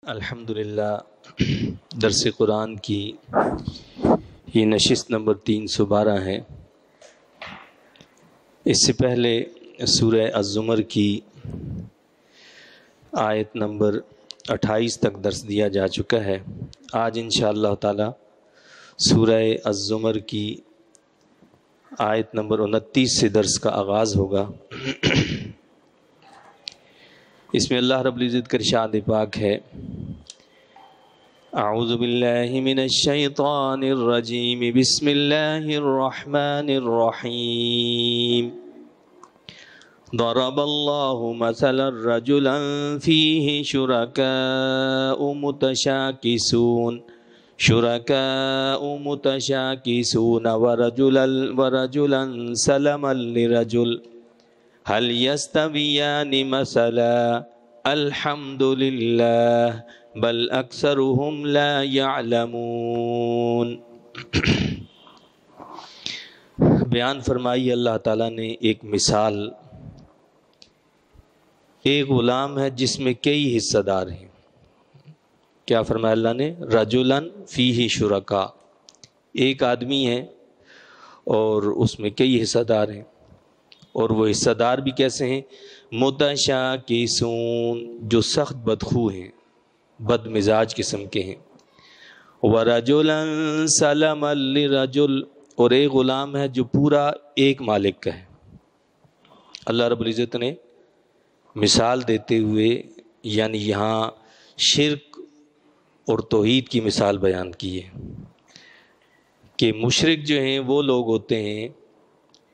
الحمدللہ درس قرآن کی یہ نشست نمبر 312 ہے۔ اس سے پہلے سورہ الزمر کی آیت نمبر 28 تک درس دیا جا چکا ہے۔ آج انشاءاللہ تعالی سورہ الزمر کی آیت نمبر 29 سے درس کا آغاز ہوگا۔ اس میں اللہ رب العزت کا ارشاد پاک ہے: اعوذ باللہ من الشیطان الرجیم، بسم اللہ الرحمن الرحیم۔ ضرب اللہ مثلا رجلا فیہ شرکاء متشاکسون ورجلا سلما لرجل هل يستويان مثلا الحمد للہ بل اکثرهم لا يعلمون۔ بیان فرمائی اللہ تعالیٰ نے ایک مثال، ایک غلام ہے جس میں کئی حصہ دار ہیں۔ کیا فرمایا اللہ نے؟ رجلاً فیہ شرکاء، ایک آدمی ہے اور اس میں کئی حصہ دار ہیں، اور وہ حصہ دار بھی کیسے ہیں؟ متشاکسون، جو سخت بدخو ہیں، بد مزاج قسم کے ہیں۔ ورجلا سلما لرجل، اور ایک غلام ہے جو پورا ایک مالک کا ہے۔ اللہ رب العزت نے مثال دیتے ہوئے یعنی یہاں شرک اور توحید کی مثال بیان کی ہے کہ مشرک جو ہیں وہ لوگ ہوتے ہیں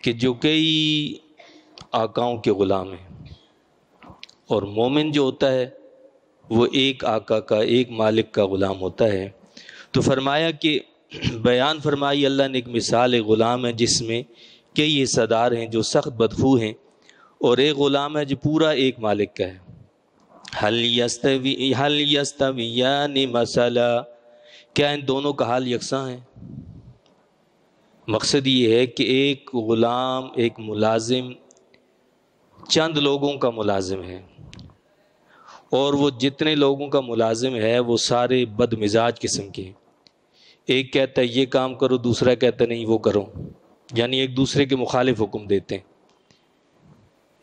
کہ جو کئی آقاؤں کے غلام ہیں، اور مومن جو ہوتا ہے وہ ایک آقا کا، ایک مالک کا غلام ہوتا ہے۔ تو فرمایا کہ بیان فرمائی اللہ نے ایک مثال، ایک غلام ہے جس میں کئی حصہ دار ہیں جو سخت بدخو ہیں، اور ایک غلام ہے جو پورا ایک مالک کا ہے۔ هل یستویان مثلا، کیا ان دونوں کا حال یکساں ہے؟ مقصد یہ ہے کہ ایک غلام، ایک ملازم چند لوگوں کا ملازم ہے، اور وہ جتنے لوگوں کا ملازم ہے وہ سارے بد مزاج قسم کے ہیں۔ ایک کہتا ہے یہ کام کرو، دوسرا کہتا ہے نہیں وہ کرو، یعنی ایک دوسرے کے مخالف حکم دیتے ہیں۔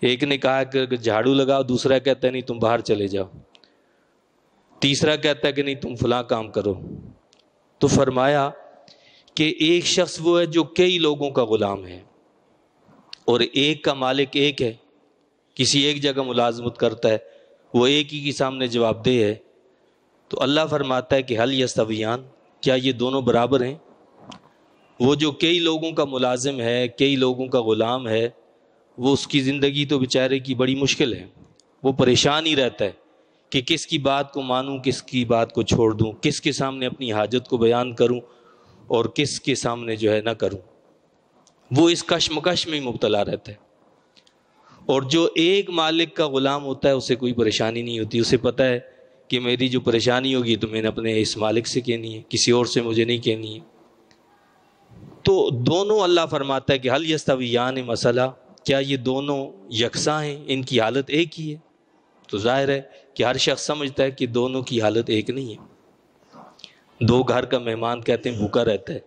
ایک نے کہا کہ جھاڑو لگاؤ، دوسرا کہتا ہے نہیں تم باہر چلے جاؤ، تیسرا کہتا ہے کہ نہیں تم فلاں کام کرو۔ تو فرمایا کہ ایک شخص وہ ہے جو کئی لوگوں کا غلام ہے، اور ایک کا مالک ایک ہے، کسی ایک جگہ ملازمت کرتا ہے، وہ ایک ہی کے سامنے جواب دہ ہے۔ تو اللہ فرماتا ہے کہ حل یستویان، کیا یہ دونوں برابر ہیں؟ وہ جو کئی لوگوں کا ملازم ہے، کئی لوگوں کا غلام ہے، وہ اس کی زندگی تو بیچارے کی بڑی مشکل ہے، وہ پریشان ہی رہتا ہے کہ کس کی بات کو مانوں، کس کی بات کو چھوڑ دوں، کس کے سامنے اپنی حاجت کو بیان کروں اور کس کے سامنے جو ہے نہ کروں۔ وہ اس کشمکش میں مبتلا رہتا ہے۔ اور جو ایک مالک کا غلام ہوتا ہے اسے کوئی پریشانی نہیں ہوتی، اسے پتہ ہے کہ میری جو پریشانی ہوگی تو میں نے اپنے اس مالک سے کہنی ہے، کسی اور سے مجھے نہیں کہنی ہے۔ تو دونوں اللہ فرماتا ہے کہ حل یستویان مثلا، کیا یہ دونوں یکساں ہیں، ان کی حالت ایک ہی ہے؟ تو ظاہر ہے کہ ہر شخص سمجھتا ہے کہ دونوں کی حالت ایک نہیں ہے۔ دو گھر کا مہمان کہتے ہیں بھوکا رہتا ہے،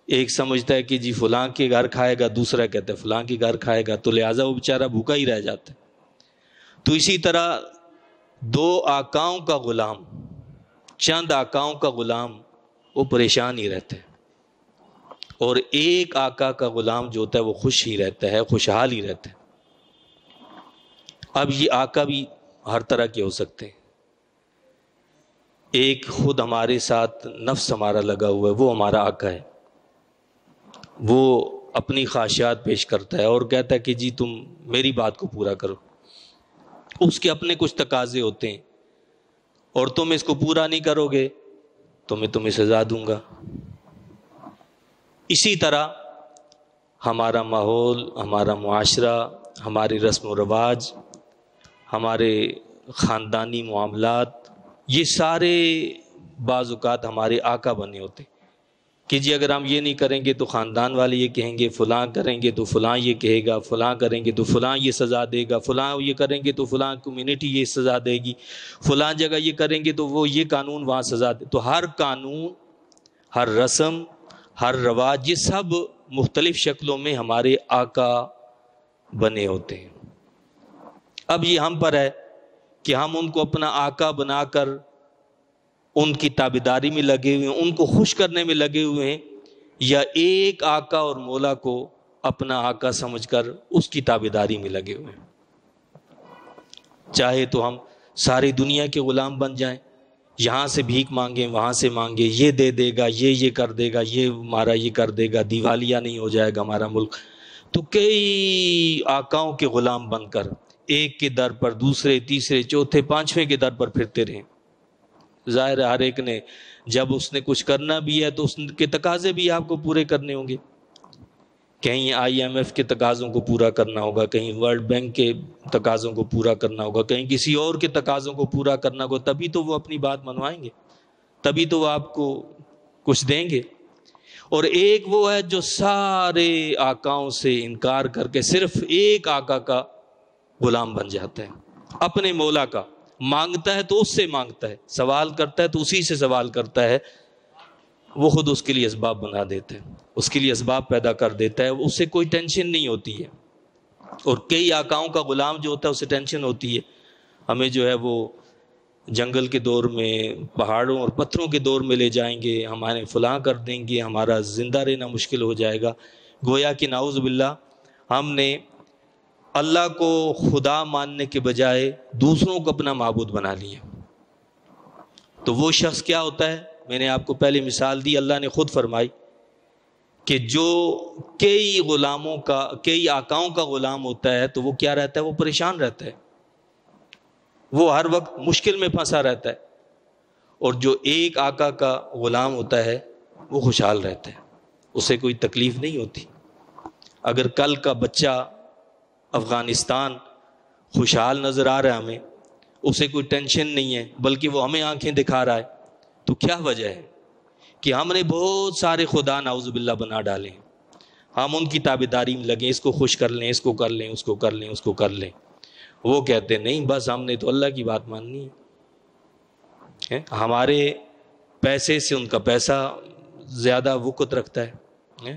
ایک سمجھتا ہے کہ جی فلاں کے گھر کھائے گا، دوسرا کہتا ہے فلاں کے گھر کھائے گا، تو لہٰذا وہ بیچارہ بھوکا ہی رہ جاتا ہے۔ تو اسی طرح دو آقاؤں کا غلام، چند آقاؤں کا غلام، وہ پریشان ہی رہتا ہے، اور ایک آقا کا غلام جو ہوتا ہے وہ خوش ہی رہتا ہے، خوشحال ہی رہتا ہے۔ اب یہ آقا بھی ہر طرح کے ہو سکتے ہیں۔ ایک خود ہمارے ساتھ نفس ہمارا لگا ہوا ہے، وہ ہمارا آقا ہے، وہ اپنی خواہشات پیش کرتا ہے اور کہتا ہے کہ جی تم میری بات کو پورا کرو۔ اس کے اپنے کچھ تقاضے ہوتے ہیں، اور تم اس کو پورا نہیں کرو گے تو میں تمہیں سزا دوں گا۔ اسی طرح ہمارا ماحول، ہمارا معاشرہ، ہماری رسم و رواج، ہمارے خاندانی معاملات، یہ سارے بعض اوقات ہمارے آقا بنے ہوتے ہیں۔ کہ جی اگر ہم یہ نہیں کریں گے تو خاندان والے یہ کہیں گے، فلاں کریں گے تو فلاں یہ کہے گا، فلاں کریں گے تو فلاں یہ سزا دے گا، فلاں یہ کریں گے تو فلاں کمیونٹی یہ سزا دے گی، فلاں جگہ یہ کریں گے تو وہ یہ قانون وہاں سزا دے۔ تو ہر قانون، ہر رسم، ہر رواج، یہ سب مختلف شکلوں میں ہمارے آقا بنے ہوتے ہیں۔ اب یہ ہم پر ہے کہ ہم ان کو اپنا آقا بنا کر ان کی تابعداری میں لگے ہوئے ہیں، ان کو خوش کرنے میں لگے ہوئے ہیں، یا ایک آقا اور مولا کو اپنا آقا سمجھ کر اس کی تابعداری میں لگے ہوئے ہیں۔ چاہے تو ہم ساری دنیا کے غلام بن جائیں، یہاں سے بھیک مانگیں، وہاں سے مانگیں، یہ دے دے گا، یہ کر دے گا، یہ ہمارا یہ کر دے گا، دیوالیہ نہیں ہو جائے گا ہمارا ملک، تو کئی آقاؤں کے غلام بن کر ایک کے در پر دوسرے، تیسرے، چوتھے، پانچویں کے در پر پھرتے رہیں۔ ظاہر ہے ہر ایک نے جب اس نے کچھ کرنا بھی ہے تو اس کے تقاضے بھی آپ کو پورے کرنے ہوں گے۔ کہیں IMF کے تقاضوں کو پورا کرنا ہوگا، کہیں ورلڈ بینک کے تقاضوں کو پورا کرنا ہوگا، کہیں کسی اور کے تقاضوں کو پورا کرنا ہوگا، تبھی تو وہ اپنی بات منوائیں گے، تبھی تو وہ آپ کو کچھ دیں گے۔ اور ایک وہ ہے جو سارے آقاؤں سے انکار کر کے صرف ایک آقا کا غلام بن جاتا ہے، اپنے مولا کا، مانگتا ہے تو اس سے مانگتا ہے، سوال کرتا ہے تو اسی سے سوال کرتا ہے، وہ خود اس کے لیے اسباب بنا دیتا ہے، اس کے لیے اسباب پیدا کر دیتا ہے، اس سے کوئی ٹینشن نہیں ہوتی ہے۔ اور کئی آقاؤں کا غلام جو ہوتا ہے اسے ٹینشن ہوتی ہے، ہمیں جو ہے وہ جنگل کے دور میں، پہاڑوں اور پتھروں کے دور میں لے جائیں گے، ہمارے فلاں کر دیں گے، ہمارا زندہ رہنا مشکل ہو جائے گا۔ گویا کہ نعوذ باللہ ہم نے اللہ کو خدا ماننے کے بجائے دوسروں کو اپنا معبود بنا لیا۔ تو وہ شخص کیا ہوتا ہے؟ میں نے آپ کو پہلے مثال دی، اللہ نے خود فرمائی کہ جو کئی آقاؤں کا غلام ہوتا ہے تو وہ کیا رہتا ہے؟ وہ پریشان رہتا ہے، وہ ہر وقت مشکل میں پھنسا رہتا ہے۔ اور جو ایک آقا کا غلام ہوتا ہے وہ خوشحال رہتا ہے، اسے کوئی تکلیف نہیں ہوتی۔ اگر کل کا بچہ افغانستان خوشحال نظر آ رہا ہے ہمیں، اسے کوئی ٹینشن نہیں ہے، بلکہ وہ ہمیں آنکھیں دکھا رہا ہے، تو کیا وجہ ہے؟ کہ ہم نے بہت سارے خدا نعوذ باللہ بنا ڈالے ہیں، ہم ان کی تابعداری میں لگیں، اس کو خوش کر لیں، اس کو کر لیں، اس کو کر لیں، اس کو کر لیں۔ وہ کہتے ہیں نہیں، بس ہم نے تو اللہ کی بات ماننی ہے، ہمارے پیسے سے ان کا پیسہ زیادہ وقت رکھتا ہے۔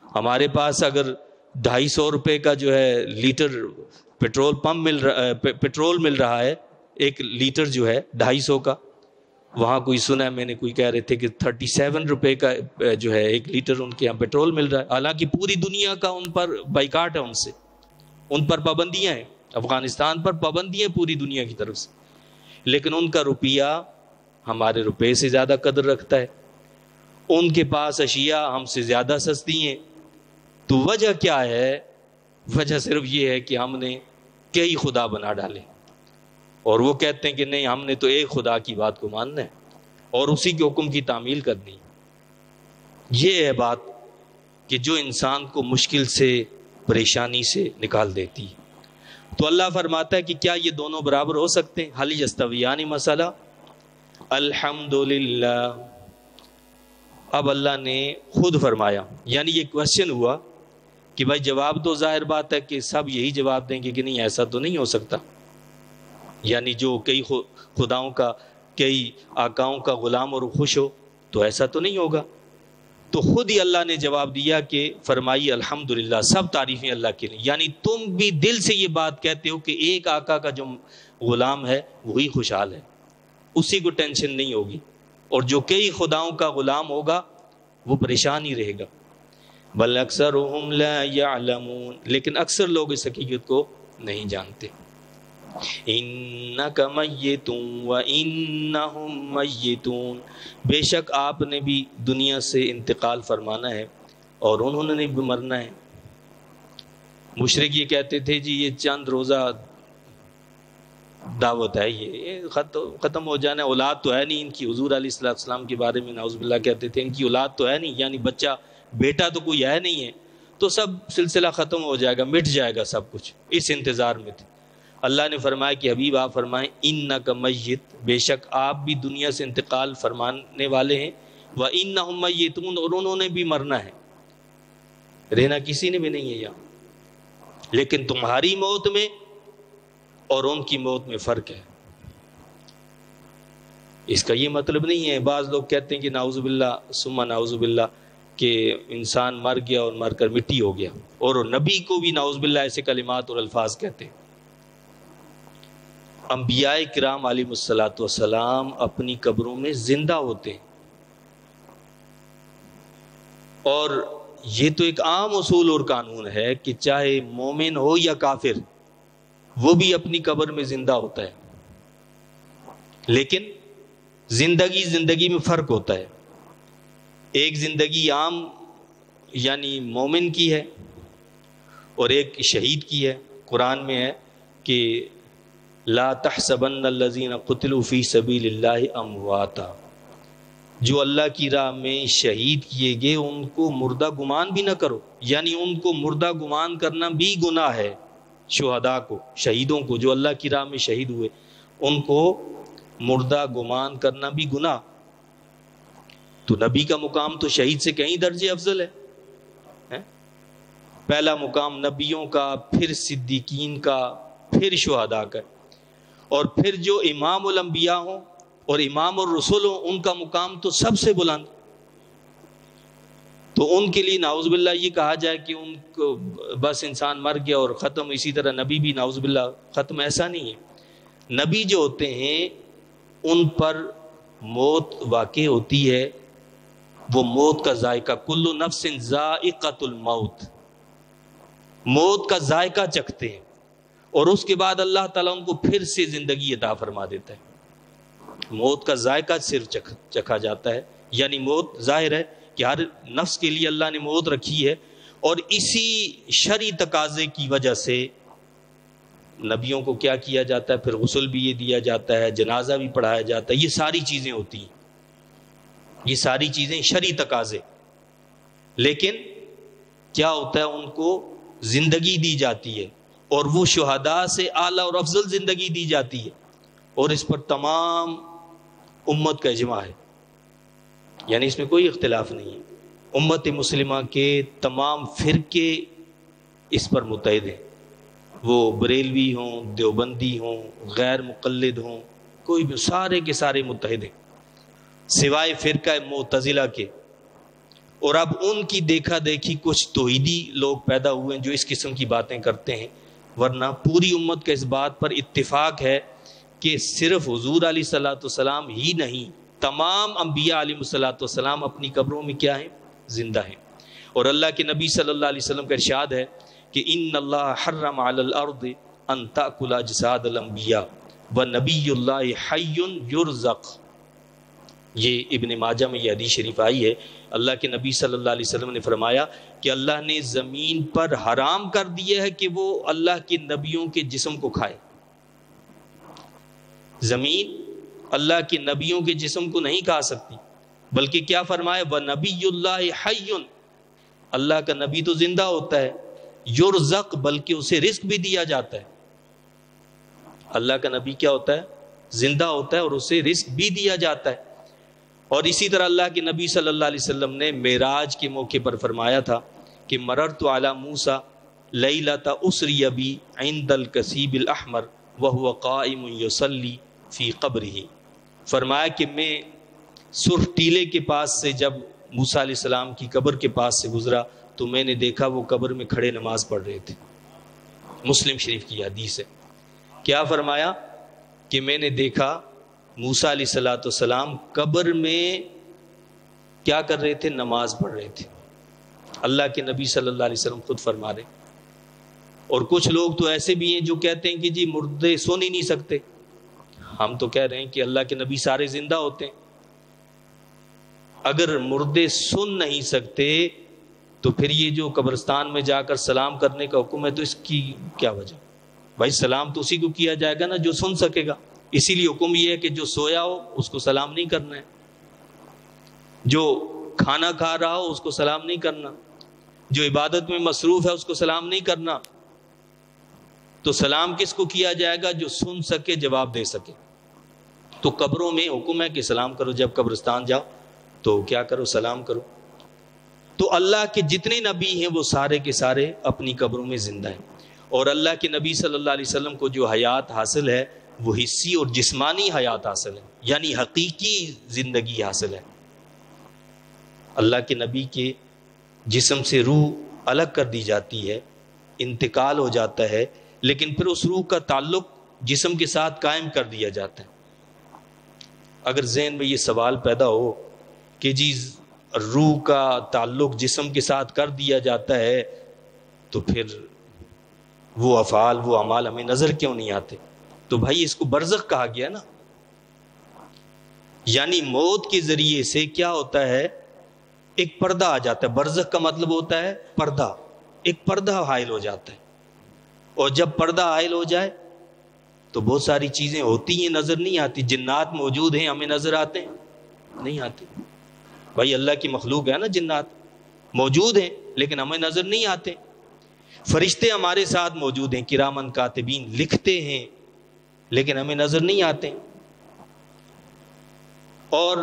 ہمارے پاس اگر 250 روپے کا جو ہے لیٹر پیٹرول مل رہا ہے، ایک لیٹر جو ہے 250 کا، وہاں کوئی سنا ہے، میں نے کوئی کہہ رہے تھے کہ 37 روپے کا جو ہے ایک لیٹر ان کے یہاں پیٹرول مل رہا ہے، حالانکہ پوری دنیا کا ان پر بائیکاٹ ہے، ان پر پابندیاں ہیں، افغانستان پر پابندیاں پوری دنیا کی طرف سے، لیکن ان کا روپیہ ہمارے روپے سے زیادہ قدر رکھتا ہے، ان کے پاس اشیاء ہم سے زیادہ سستی ہیں۔ تو وجہ کیا ہے؟ وجہ صرف یہ ہے کہ ہم نے کئی خدا بنا ڈالے، اور وہ کہتے ہیں کہ نہیں، ہم نے تو ایک خدا کی بات کو ماننا ہے اور اسی کے حکم کی تعمیل کرنی۔ یہ ہے بات کہ جو انسان کو مشکل سے، پریشانی سے نکال دیتی ہے۔ تو اللہ فرماتا ہے کہ کیا یہ دونوں برابر ہو سکتے ہیں؟ حل یستویان مسئلہ، الحمدللہ۔ اب اللہ نے خود فرمایا، یعنی یہ کوشچن ہوا کہ بھائی جواب تو ظاہر بات ہے کہ سب یہی جواب دیں گے کہ نہیں، ایسا تو نہیں ہو سکتا، یعنی جو کئی خداؤں کا، کئی آقاؤں کا غلام اور خوش ہو تو ایسا تو نہیں ہوگا۔ تو خود ہی اللہ نے جواب دیا کہ فرمائی الحمدللہ، سب تعریفیں اللہ کے لیے، یعنی تم بھی دل سے یہ بات کہتے ہو کہ ایک آقا کا جو غلام ہے وہی خوشحال ہے، اسی کو ٹینشن نہیں ہوگی، اور جو کئی خداؤں کا غلام ہوگا وہ پریشان ہی رہے گا۔ بل اکثرهم لا يعلمون، لیکن اکثر لوگ اس حقیقت کو نہیں جانتے۔ انک میت وانہم میتون، بے شک آپ نے بھی دنیا سے انتقال فرمانا ہے اور انہوں نے بھی مرنا ہے۔ مشرک یہ کہتے تھے جی یہ چند روزہ دعوت ہے، یہ ختم ہو جانا ہے، اولاد تو ہے نہیں ان کی۔ حضور علیہ السلام کے بارے میں نعوذ باللہ کہتے تھے ان کی اولاد تو ہے نہیں، یعنی بچہ بیٹا تو کوئی ہے نہیں ہے، تو سب سلسلہ ختم ہو جائے گا، مٹ جائے گا سب کچھ، اس انتظار میں تھے۔ اللہ نے فرمایا کہ حبیب آپ فرمائیں انک میت، بے شک آپ بھی دنیا سے انتقال فرمانے والے ہیں، وَإِنَّهُمْ مَيِّتُونَ، اور انہوں نے بھی مرنا ہے، رہنا کسی نے بھی نہیں ہے یہاں، لیکن تمہاری موت میں اور ان کی موت میں فرق ہے۔ اس کا یہ مطلب نہیں ہے، بعض لوگ کہتے ہیں کہ نعوذ باللہ ثم نعوذ باللہ کہ انسان مر گیا اور مر کر مٹی ہو گیا، اور نبی کو بھی نعوذ باللہ ایسے کلمات اور الفاظ کہتے ہیں۔ انبیاء کرام علیہ الصلوۃ والسلام اپنی قبروں میں زندہ ہوتے ہیں، اور یہ تو ایک عام اصول اور قانون ہے کہ چاہے مومن ہو یا کافر، وہ بھی اپنی قبر میں زندہ ہوتا ہے، لیکن زندگی میں فرق ہوتا ہے۔ ایک زندگی عام یعنی مومن کی ہے، اور ایک شہید کی ہے۔ قرآن میں ہے کہ لا تحسبن الذین قتلوا فی سبیل اللہ امواتا، جو اللہ کی راہ میں شہید کیے گئے ان کو مردہ گمان بھی نہ کرو، یعنی ان کو مردہ گمان کرنا بھی گناہ ہے۔ شہداء کو، شہیدوں کو جو اللہ کی راہ میں شہید ہوئے، ان کو مردہ گمان کرنا بھی گناہ۔ تو نبی کا مقام تو شہید سے کہیں درجے افضل ہے۔ پہلا مقام نبیوں کا، پھر صدیقین کا، پھر شہداء کا، اور پھر جو امام الانبیاء ہوں اور امام الرسل ہوں، ان کا مقام تو سب سے بلند۔ تو ان کے لیے نعوذ باللہ یہ کہا جائے کہ ان کو بس انسان مر گیا اور ختم، اسی طرح نبی بھی نعوذ باللہ ختم، ایسا نہیں ہے۔ نبی جو ہوتے ہیں ان پر موت واقع ہوتی ہے، وہ موت کا ذائقہ، کل نفس ذائقۃ الموت، موت کا ذائقہ چکھتے ہیں، اور اس کے بعد اللہ تعالیٰ ان کو پھر سے زندگی عطا فرما دیتا ہے۔ موت کا ذائقہ صرف چکھا جاتا ہے، یعنی موت ظاہر ہے کہ ہر نفس کے لیے اللہ نے موت رکھی ہے، اور اسی شرعی تقاضے کی وجہ سے نبیوں کو کیا کیا جاتا ہے، پھر غسل بھی یہ دیا جاتا ہے، جنازہ بھی پڑھایا جاتا ہے، یہ ساری چیزیں ہوتی ہیں، یہ ساری چیزیں شرعی تقاضے۔ لیکن کیا ہوتا ہے، ان کو زندگی دی جاتی ہے، اور وہ شہداء سے اعلیٰ اور افضل زندگی دی جاتی ہے، اور اس پر تمام امت کا اجماع ہے، یعنی اس میں کوئی اختلاف نہیں ہے۔ امت مسلمہ کے تمام فرقے اس پر متحد ہیں، وہ بریلوی ہوں، دیوبندی ہوں، غیر مقلد ہوں، کوئی بھی، سارے کے سارے متحد ہیں سوائے فرقہ معتزلہ کے۔ اور اب ان کی دیکھا دیکھی کچھ توحیدی لوگ پیدا ہوئے ہیں جو اس قسم کی باتیں کرتے ہیں، ورنہ پوری امت کا اس بات پر اتفاق ہے کہ صرف حضور علیہ الصلوۃ والسلام ہی نہیں، تمام انبیاء علیہ الصلوۃ والسلام اپنی قبروں میں کیا ہیں، زندہ ہیں۔ اور اللہ کے نبی صلی اللہ علیہ وسلم کا ارشاد ہے کہ ان اللہ حرم علی الارض ان تاکل اجساد الانبیاء ونبی اللہ حی یرزق۔ یہ ابن ماجہ میں یہ حدیث شریف آئی ہے، اللہ کے نبی صلی اللہ علیہ وسلم نے فرمایا کہ اللہ نے زمین پر حرام کر دیا ہے کہ وہ اللہ کے نبیوں کے جسم کو کھائے۔ زمین اللہ کے نبیوں کے جسم کو نہیں کھا سکتی، بلکہ کیا فرمایا، وَنَبِيُّ اللَّهِ حَيٌّ، اللہ کا نبی تو زندہ ہوتا ہے، یرزق، بلکہ اسے رزق بھی دیا جاتا ہے۔ اللہ کا نبی کیا ہوتا ہے، زندہ ہوتا ہے، اور اسے رزق بھی دیا جاتا ہے۔ اور اسی طرح اللہ کے نبی صلی اللہ علیہ وسلم نے معراج کے موقع پر فرمایا تھا کہ مررت علی موسیٰ لیلۃ اسری بی عند الکثیب الاحمر وہو قائم یصلی فی قبرہ، فرمایا کہ میں سرخ ٹیلے کے پاس سے جب موسیٰ علیہ السلام کی قبر کے پاس سے گزرا تو میں نے دیکھا وہ قبر میں کھڑے نماز پڑھ رہے تھے۔ مسلم شریف کی حدیث ہے، کیا فرمایا کہ میں نے دیکھا موسیٰ علیہ السلام قبر میں کیا کر رہے تھے، نماز پڑھ رہے تھے۔ اللہ کے نبی صلی اللہ علیہ وسلم خود فرما رہے۔ اور کچھ لوگ تو ایسے بھی ہیں جو کہتے ہیں کہ جی مردے سن ہی نہیں سکتے، ہم تو کہہ رہے ہیں کہ اللہ کے نبی سارے زندہ ہوتے ہیں۔ اگر مردے سن نہیں سکتے تو پھر یہ جو قبرستان میں جا کر سلام کرنے کا حکم ہے تو اس کی کیا وجہ؟ بھائی سلام تو اسی کو کیا جائے گا نا جو سن سکے گا، اسی لیے حکم یہ ہے کہ جو سویا ہو اس کو سلام نہیں کرنا ہے، جو کھانا کھا رہا ہو اس کو سلام نہیں کرنا، جو عبادت میں مصروف ہے اس کو سلام نہیں کرنا۔ تو سلام کس کو کیا جائے گا؟ جو سن سکے، جواب دے سکے۔ تو قبروں میں حکم ہے کہ سلام کرو جب قبرستان جاؤ۔ تو کیا کرو؟ سلام کرو۔ تو اللہ کے جتنے نبی ہیں وہ سارے کے سارے اپنی قبروں میں زندہ ہیں، اور اللہ کے نبی صلی اللہ علیہ وسلم کو جو حیات حاصل ہے وہ حصی اور جسمانی حیات حاصل ہے، یعنی حقیقی زندگی حاصل ہے۔ اللہ کے نبی کے جسم سے روح الگ کر دی جاتی ہے، انتقال ہو جاتا ہے، لیکن پھر اس روح کا تعلق جسم کے ساتھ قائم کر دیا جاتا ہے۔ اگر ذہن میں یہ سوال پیدا ہو کہ جی روح کا تعلق جسم کے ساتھ کر دیا جاتا ہے تو پھر وہ افعال وہ اعمال ہمیں نظر کیوں نہیں آتے؟ تو بھائی اس کو برزخ کہا گیا نا، یعنی موت کے ذریعے سے کیا ہوتا ہے؟ ایک پردہ آ جاتا ہے۔ برزخ کا مطلب ہوتا ہے پردہ، ایک پردہ حائل ہو جاتا ہے، اور جب پردہ حائل ہو جائے تو بہت ساری چیزیں ہوتی ہیں نظر نہیں آتی۔ جنات موجود ہیں، ہمیں نظر آتے ہیں؟ نہیں آتے۔ بھائی اللہ کی مخلوق ہے نا، جنات موجود ہیں لیکن ہمیں نظر نہیں آتے۔ فرشتے ہمارے ساتھ موجود ہیں، کرامن کاتبین، لکھتے ہیں لیکن ہمیں نظر نہیں آتے۔ اور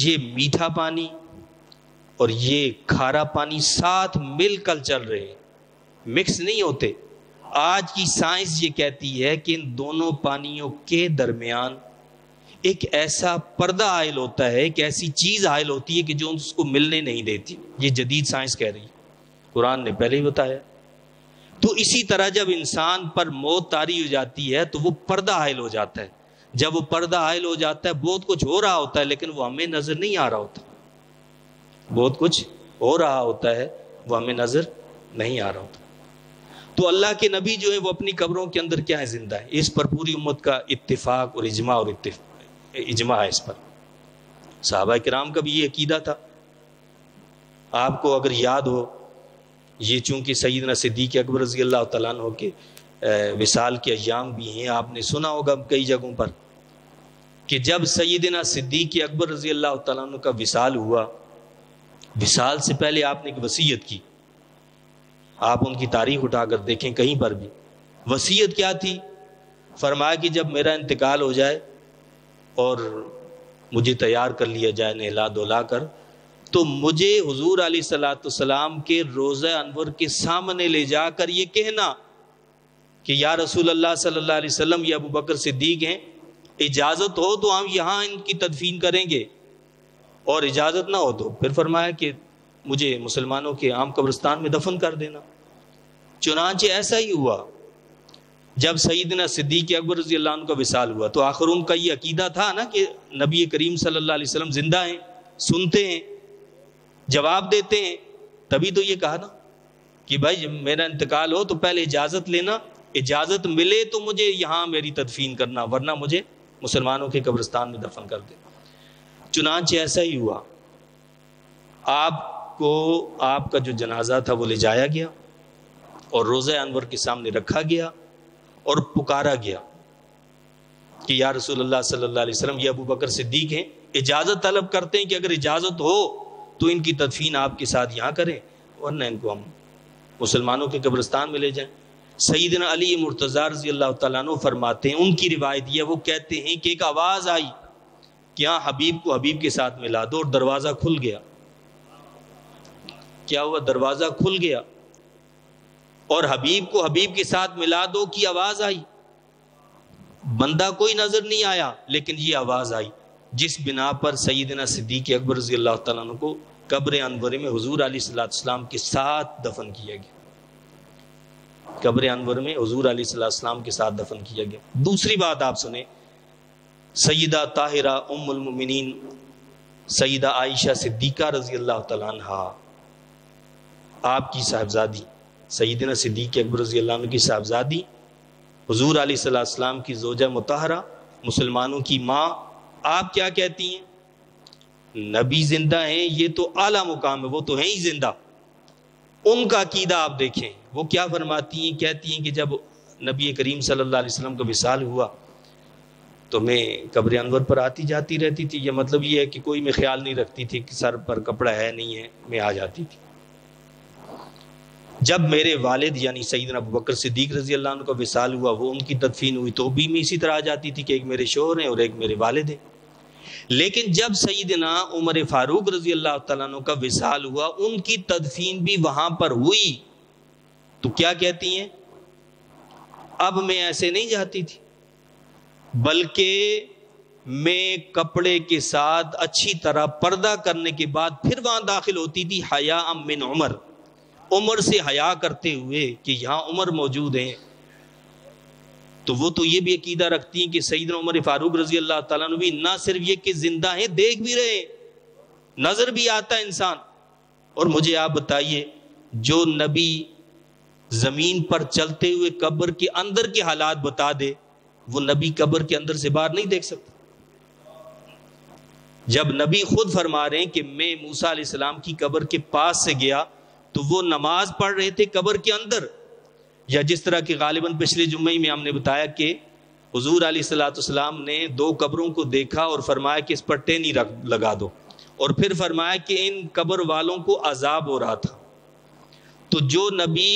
یہ میٹھا پانی اور یہ کھارا پانی ساتھ مل کر چل رہے ہیں، مکس نہیں ہوتے۔ آج کی سائنس یہ کہتی ہے کہ ان دونوں پانیوں کے درمیان ایک ایسا پردہ حائل ہوتا ہے، ایک ایسی چیز حائل ہوتی ہے کہ جو اس کو ملنے نہیں دیتی۔ یہ جدید سائنس کہہ رہی ہے، قرآن نے پہلے ہی بتایا۔ تو اسی طرح جب انسان پر موت طاری ہو جاتی ہے تو وہ پردہ حائل ہو جاتا ہے۔ جب وہ پردہ حائل ہو جاتا ہے بہت کچھ ہو رہا ہوتا ہے لیکن وہ ہمیں نظر نہیں آ رہا ہوتا۔ بہت کچھ ہو رہا ہوتا ہے وہ ہمیں نظر نہیں آ رہا ہوتا۔ تو اللہ کے نبی جو ہے وہ اپنی قبروں کے اندر کیا ہے؟ زندہ ہے۔ اس پر پوری امت کا اتفاق اور اجماع ہے اس پر۔ صحابہ کرام کا بھی یہ عقیدہ تھا۔ آپ کو اگر یاد ہو، یہ چونکہ سیدنا صدیق اکبر رضی اللہ تعالیٰ عنہ کے وصال کے ایام بھی ہیں، آپ نے سنا ہوگا کئی جگہوں پر کہ جب سیدنا صدیق اکبر رضی اللہ تعالیٰ عنہ کا وصال ہوا، وصال سے پہلے آپ نے ایک وصیت کی۔ آپ ان کی تاریخ اٹھا کر دیکھیں کہیں پر بھی۔ وصیت کیا تھی؟ فرمایا کہ جب میرا انتقال ہو جائے اور مجھے تیار کر لیا جائے نہلا دھلا کر، تو مجھے حضور علیہ الصلوۃ والسلام کے روضہ انور کے سامنے لے جا کر یہ کہنا کہ یا رسول اللہ صلی اللہ علیہ وسلم، یہ ابو بکر صدیق ہیں، اجازت ہو تو ہم یہاں ان کی تدفین کریں گے، اور اجازت نہ ہو تو پھر فرمایا کہ مجھے مسلمانوں کے عام قبرستان میں دفن کر دینا۔ چنانچہ ایسا ہی ہوا۔ جب سیدنا صدیق اکبر رضی اللہ عنہ کا وصال ہوا تو آخر ان کا یہ عقیدہ تھا نا کہ نبی کریم صلی اللہ علیہ وسلم زندہ ہیں، سنتے ہیں، جواب دیتے ہیں، تبھی تو یہ کہا نا کہ بھائی جب میرا انتقال ہو تو پہلے اجازت لینا، اجازت ملے تو مجھے یہاں میری تدفین کرنا، ورنہ مجھے مسلمانوں کے قبرستان میں دفن کر دے۔ چنانچہ ایسا ہی ہوا۔ آپ کو آپ کا جو جنازہ تھا وہ لے جایا گیا اور روضہ انور کے سامنے رکھا گیا اور پکارا گیا کہ یا رسول اللہ صلی اللہ علیہ وسلم، یہ ابو بکر صدیق ہیں، اجازت طلب کرتے ہیں کہ اگر اجازت ہو تو ان کی تدفین آپ کے ساتھ یہاں کریں، ورنہ ان کو ہم مسلمانوں کے قبرستان میں لے جائیں۔ سیدنا علی مرتضیٰ رضی اللہ تعالیٰ عنہ فرماتے ہیں، ان کی روایت یہ، وہ کہتے ہیں کہ ایک آواز آئی کہ ہاں حبیب کو حبیب کے ساتھ ملا دو، اور دروازہ کھل گیا۔ کیا ہوا؟ دروازہ کھل گیا اور حبیب کو حبیب کے ساتھ ملا دو کی آواز آئی۔ بندہ کوئی نظر نہیں آیا لیکن یہ آواز آئی، جس بنا پر سیدنا صدیق اکبر رضی اللہ تعالیٰ عنہ کو قبر انور میں حضور علیہ السلام کے ساتھ دفن کیا گیا۔ قبر انور میں حضور علیہ السلام کے ساتھ دفن کیا گیا۔ دوسری بات آپ سنیں، سیدہ طاہرہ ام المؤمنین سیدہ عائشہ صدیقہ رضی اللہ تعالیٰ عنہ، آپ کی صاحبزادی، سیدنا صدیق اکبر رضی اللہ عنہ کی صاحبزادی، حضور علیہ السلام کی زوجہ مطہرہ، مسلمانوں کی ماں، آپ کیا کہتی ہیں؟ نبی زندہ ہیں، یہ تو اعلیٰ مقام ہے، وہ تو ہیں ہی زندہ۔ ان کا عقیدہ آپ دیکھیں، وہ کیا فرماتی ہیں؟ کہتی ہیں کہ جب نبی کریم صلی اللہ علیہ وسلم کا وصال ہوا تو میں قبر انور پر آتی جاتی رہتی تھی۔ یہ مطلب یہ ہے کہ کوئی میں خیال نہیں رکھتی تھی کہ سر پر کپڑا ہے نہیں ہے، میں آ جاتی تھی۔ جب میرے والد یعنی سیدنا ابو بکر صدیق رضی اللہ عنہ کا وصال ہوا، وہ ان کی تدفین ہوئی تو بھی میں اسی طرح آ جاتی تھی کہ ایک میرے شوہر ہیں اور ایک میرے والد ہیں۔ لیکن جب سیدنا عمر فاروق رضی اللہ تعالیٰ عنہ کا وصال ہوا، ان کی تدفین بھی وہاں پر ہوئی، تو کیا کہتی ہیں؟ اب میں ایسے نہیں جاتی تھی، بلکہ میں کپڑے کے ساتھ اچھی طرح پردہ کرنے کے بعد پھر وہاں داخل ہوتی تھی، حیاء من عمر، عمر سے حیا کرتے ہوئے کہ یہاں عمر موجود ہیں۔ تو وہ تو یہ بھی عقیدہ رکھتی ہیں کہ سیدنا عمر فاروق رضی اللہ تعالیٰ عنہ بھی نہ صرف یہ کہ زندہ ہیں، دیکھ بھی رہے، نظر بھی آتا ہے انسان۔ اور مجھے آپ بتائیے، جو نبی زمین پر چلتے ہوئے قبر کے اندر کے حالات بتا دے، وہ نبی قبر کے اندر سے باہر نہیں دیکھ سکتا۔ جب نبی خود فرما رہے ہیں کہ میں موسیٰ علیہ السلام کی قبر کے پاس سے گیا تو وہ نماز پڑھ رہے تھے قبر کے اندر، یا جس طرح کہ غالباً پچھلے جمعے میں ہم نے بتایا کہ حضور علیہ السلام نے 2 قبروں کو دیکھا اور فرمایا کہ اس پر ٹینی لگا دو، اور پھر فرمایا کہ ان قبر والوں کو عذاب ہو رہا تھا۔ تو جو نبی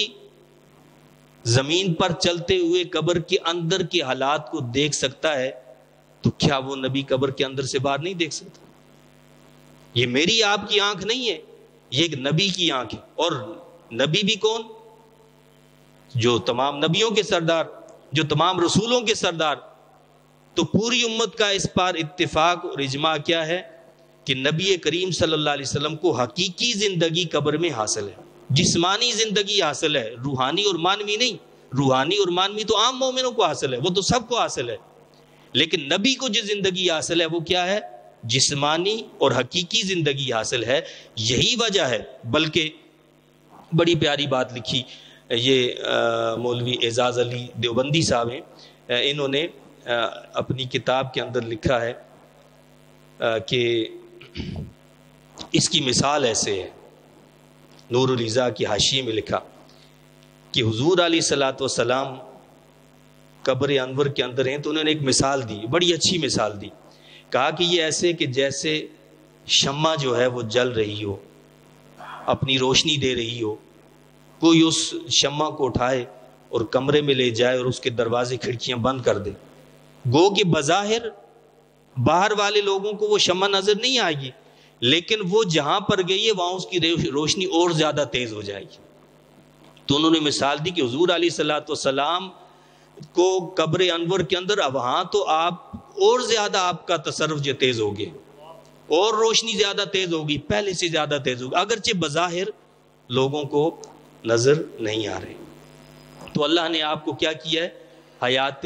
زمین پر چلتے ہوئے قبر کے اندر کے حالات کو دیکھ سکتا ہے، تو کیا وہ نبی قبر کے اندر سے باہر نہیں دیکھ سکتا؟ یہ میری آپ کی آنکھ نہیں ہے، یہ ایک نبی کی آنکھ ہے۔ اور نبی بھی کون؟ جو تمام نبیوں کے سردار، جو تمام رسولوں کے سردار۔ تو پوری امت کا اس پر اتفاق اور اجماع کیا ہے کہ نبی کریم صلی اللہ علیہ وسلم کو حقیقی زندگی قبر میں حاصل ہے، جسمانی زندگی حاصل ہے، روحانی اور مانوی نہیں۔ روحانی اور مانوی تو عام مومنوں کو حاصل ہے، وہ تو سب کو حاصل ہے، لیکن نبی کو جو زندگی حاصل ہے وہ کیا ہے؟ جسمانی اور حقیقی زندگی حاصل ہے۔ یہی وجہ ہے، بلکہ بڑی پیاری بات لکھی یہ مولوی اعزاز علی دیوبندی صاحب ہیں، انہوں نے اپنی کتاب کے اندر لکھا ہے کہ اس کی مثال ایسے ہے، نور الرضا کی حاشیے میں لکھا کہ حضور علیہ الصلوۃ والسلام قبر انور کے اندر ہیں، تو انہوں نے ایک مثال دی، بڑی اچھی مثال دی۔ کہا کہ یہ ایسے کہ جیسے شمع جو ہے وہ جل رہی ہو، اپنی روشنی دے رہی ہو، کوئی اس شمع کو اٹھائے اور کمرے میں لے جائے اور اس کے دروازے کھڑکیاں بند کر دے، گو کہ بظاہر باہر والے لوگوں کو وہ شمع نظر نہیں آئے گی، لیکن وہ جہاں پر گئی ہے وہاں اس کی روشنی اور زیادہ تیز ہو جائے گی۔ تو انہوں نے مثال دی کہ حضور علیہ الصلوۃ والسلام کو قبر انور کے اندر وہاں تو آپ اور زیادہ آپ کا تصرف جو تیز ہو گیا، اور روشنی زیادہ تیز ہوگی، پہلے سے زیادہ تیز ہوگی، اگرچہ بظاہر لوگوں کو نظر نہیں آ رہے۔ تو اللہ نے آپ کو کیا کیا ہے؟ حیات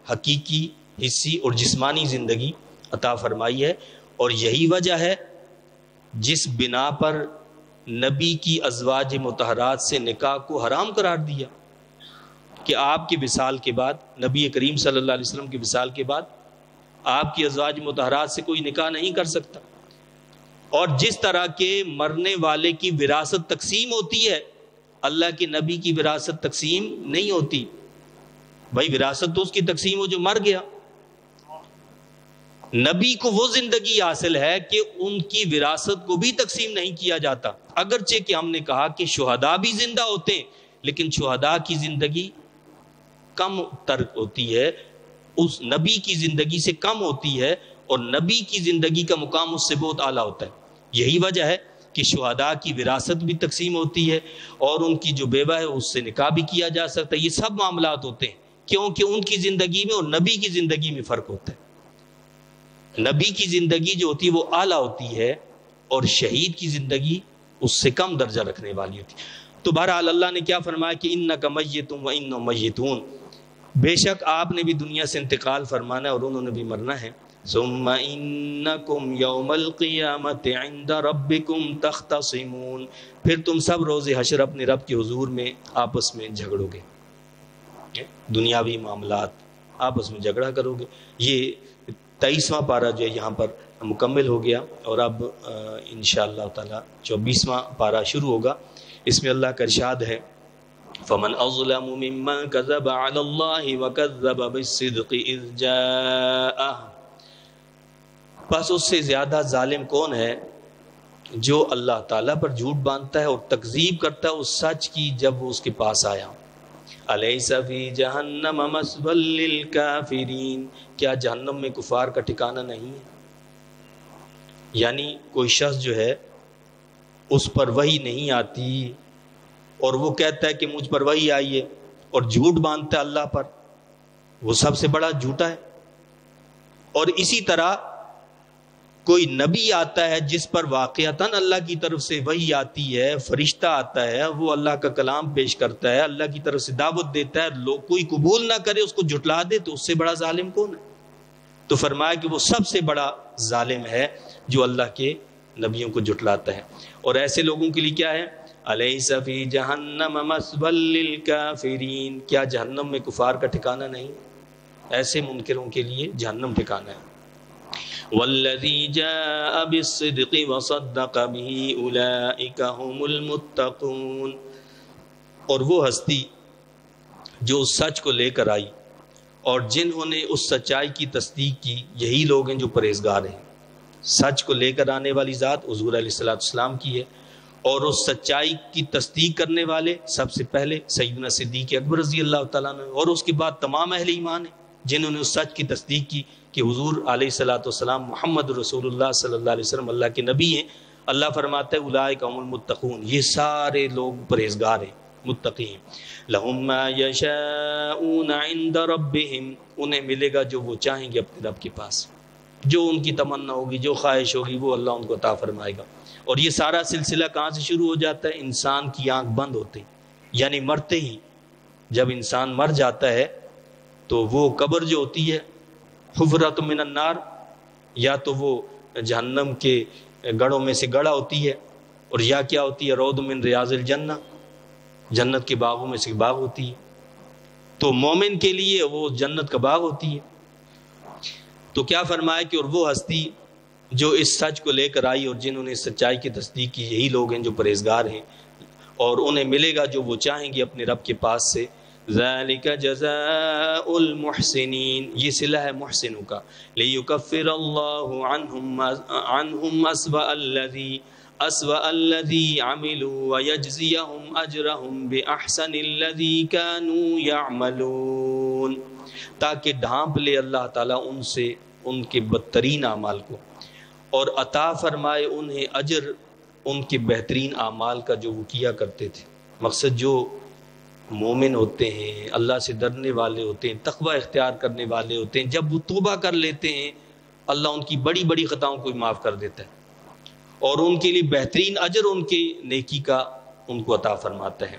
حقیقی، حسی اور جسمانی زندگی عطا فرمائی ہے، اور یہی وجہ ہے جس بنا پر نبی کی ازواج مطہرات سے نکاح کو حرام قرار دیا کہ آپ کے وصال کے بعد، نبی کریم صلی اللہ علیہ وسلم کے وصال کے بعد آپ کی ازواج مطہرات سے کوئی نکاح نہیں کر سکتا۔ اور جس طرح کے مرنے والے کی وراثت تقسیم ہوتی ہے، اللہ کے نبی کی وراثت تقسیم نہیں ہوتی۔ بھائی وراثت تو اس کی تقسیم ہو جو مر گیا، نبی کو وہ زندگی حاصل ہے کہ ان کی وراثت کو بھی تقسیم نہیں کیا جاتا، اگرچہ کہ ہم نے کہا کہ شہداء بھی زندہ ہوتے ہیں، لیکن شہداء کی زندگی کم تر ہوتی ہے، اس نبی کی زندگی سے کم ہوتی ہے، اور نبی کی زندگی کا مقام اس سے بہت اعلیٰ ہوتا ہے۔ یہی وجہ ہے کہ شہداء کی وراثت بھی تقسیم ہوتی ہے، اور ان کی جو بیوہ ہے اس سے نکاح بھی کیا جا سکتا ہے۔ یہ سب معاملات ہوتے ہیں کیونکہ ان کی زندگی میں اور نبی کی زندگی میں فرق ہوتا ہے۔ نبی کی زندگی جو ہوتی ہے وہ اعلیٰ ہوتی ہے، اور شہید کی زندگی اس سے کم درجہ رکھنے والی ہوتی ہے۔ تو بہرحال اللہ نے کیا فرمایا کہ انک میت و انہم میتون، بے شک آپ نے بھی دنیا سے انتقال فرمانا ہے اور انہوں نے بھی مرنا ہے۔ ثم انکم یوم القیامت عند ربکم تختصمون، پھر تم سب روز حشر اپنے رب کے حضور میں آپس میں جھگڑو گے، دنیاوی معاملات آپس میں جھگڑا کرو گے۔ یہ 23واں پارہ جو ہے یہاں پر مکمل ہو گیا، اور اب انشاءاللہ تعالی 24واں پارہ شروع ہوگا۔ اس میں اللہ کا ارشاد ہے فَمَنْ أَظْلَمُ مِمَّنْ كَذَبَ عَلَى اللَّهِ وَكَذَّبَ بِالصِّدْقِ إِذْ جَاءَهُ، بس اس سے زیادہ ظالم کون ہے جو اللہ تعالیٰ پر جھوٹ باندھتا ہے اور تکذیب کرتا ہے اس سچ کی جب وہ اس کے پاس آیا۔ أَلَيْسَ فِي جَهَنَّمَ مَثْوًى لِلْكَافِرِينَ، کیا جہنم میں کفار کا ٹھکانہ نہیں ہے؟ یعنی کوئی شخص جو ہے اس پر وحی نہیں آتی اور وہ کہتا ہے کہ مجھ پر وحی آئی ہے اور جھوٹ باندھتا ہے اللہ پر، وہ سب سے بڑا جھوٹا ہے۔ اور اسی طرح کوئی نبی آتا ہے جس پر واقعتاً اللہ کی طرف سے وحی آتی ہے، فرشتہ آتا ہے، وہ اللہ کا کلام پیش کرتا ہے، اللہ کی طرف سے دعوت دیتا ہے، لوگ کوئی قبول نہ کرے، اس کو جھٹلا دے، تو اس سے بڑا ظالم کون ہے؟ تو فرمایا کہ وہ سب سے بڑا ظالم ہے جو اللہ کے نبیوں کو جھٹلاتا ہے۔ اور ایسے لوگوں کے لیے کیا ہے؟ الیس فی جہنم مثوی للکافرین، کیا جہنم میں کفار کا ٹھکانہ نہیں؟ ایسے منکروں کے لیے جہنم ٹھکانہ ہے۔ والذی جاء بالصدق وصدق به اولئک هم المتقون، اور وہ ہستی جو اس سچ کو لے کر آئی اور جنہوں نے اس سچائی کی تصدیق کی، یہی لوگ ہیں جو پرہیزگار ہیں۔ سچ کو لے کر آنے والی ذات حضور علیہ الصلوۃ والسلام کی ہے، اور اس سچائی کی تصدیق کرنے والے سب سے پہلے سیدنا صدیق اکبر رضی اللہ تعالیٰ عنہ، اور اس کے بعد تمام اہل ایمان ہیں جنہوں نے اس سچ کی تصدیق کی کہ حضور علیہ الصلوۃ والسلام محمد رسول اللہ صلی اللہ علیہ وسلم اللہ کے نبی ہیں۔ اللہ فرماتا ہے اولئک هم المتقون، یہ سارے لوگ پرہیزگار ہیں، متقی ہیں۔ لہم ما یشاءون عند ربہم، انہیں ملے گا جو وہ چاہیں گے اپنے رب کے پاس، جو ان کی تمنا ہوگی، جو خواہش ہوگی، وہ اللہ ان کو عطا فرمائے گا۔ اور یہ سارا سلسلہ کہاں سے شروع ہو جاتا ہے؟ انسان کی آنکھ بند ہوتے، یعنی مرتے ہی جب انسان مر جاتا ہے تو وہ قبر جو ہوتی ہے حفرۃ من النار، یا تو وہ جہنم کے گڑھوں میں سے گڑھا ہوتی ہے، اور یا کیا ہوتی ہے؟ روض من ریاض الجنہ، جنت کے باغوں میں سے باغ ہوتی ہے۔ تو مومن کے لیے وہ جنت کا باغ ہوتی ہے۔ تو کیا فرمایا کہ اور وہ ہستی جو اس سچ کو لے کر آئی اور جنہوں نے سچائی کی تصدیق کی، یہی لوگ ہیں جو پرہیزگار ہیں، اور انہیں ملے گا جو وہ چاہیں گے اپنے رب کے پاس سے۔ ذالک جزاء المحسنین، یہ صلہ ہے محسنوں کا۔ لیکفر اللہ عنہم اسوأ الذی عملوا ویجزیہم اجرہم باحسن الذی کانوا یعملون، تاکہ ڈھانپ لے اللہ تعالیٰ ان سے ان کے بدترین اعمال کو، اور عطا فرمائے انہیں اجر ان کے بہترین اعمال کا جو وہ کیا کرتے تھے۔ مقصد جو مومن ہوتے ہیں، اللہ سے ڈرنے والے ہوتے ہیں، تقوی اختیار کرنے والے ہوتے ہیں، جب وہ توبہ کر لیتے ہیں اللہ ان کی بڑی بڑی خطاؤں کو معاف کر دیتا ہے، اور ان کے لیے بہترین اجر ان کی نیکی کا ان کو عطا فرماتا ہے۔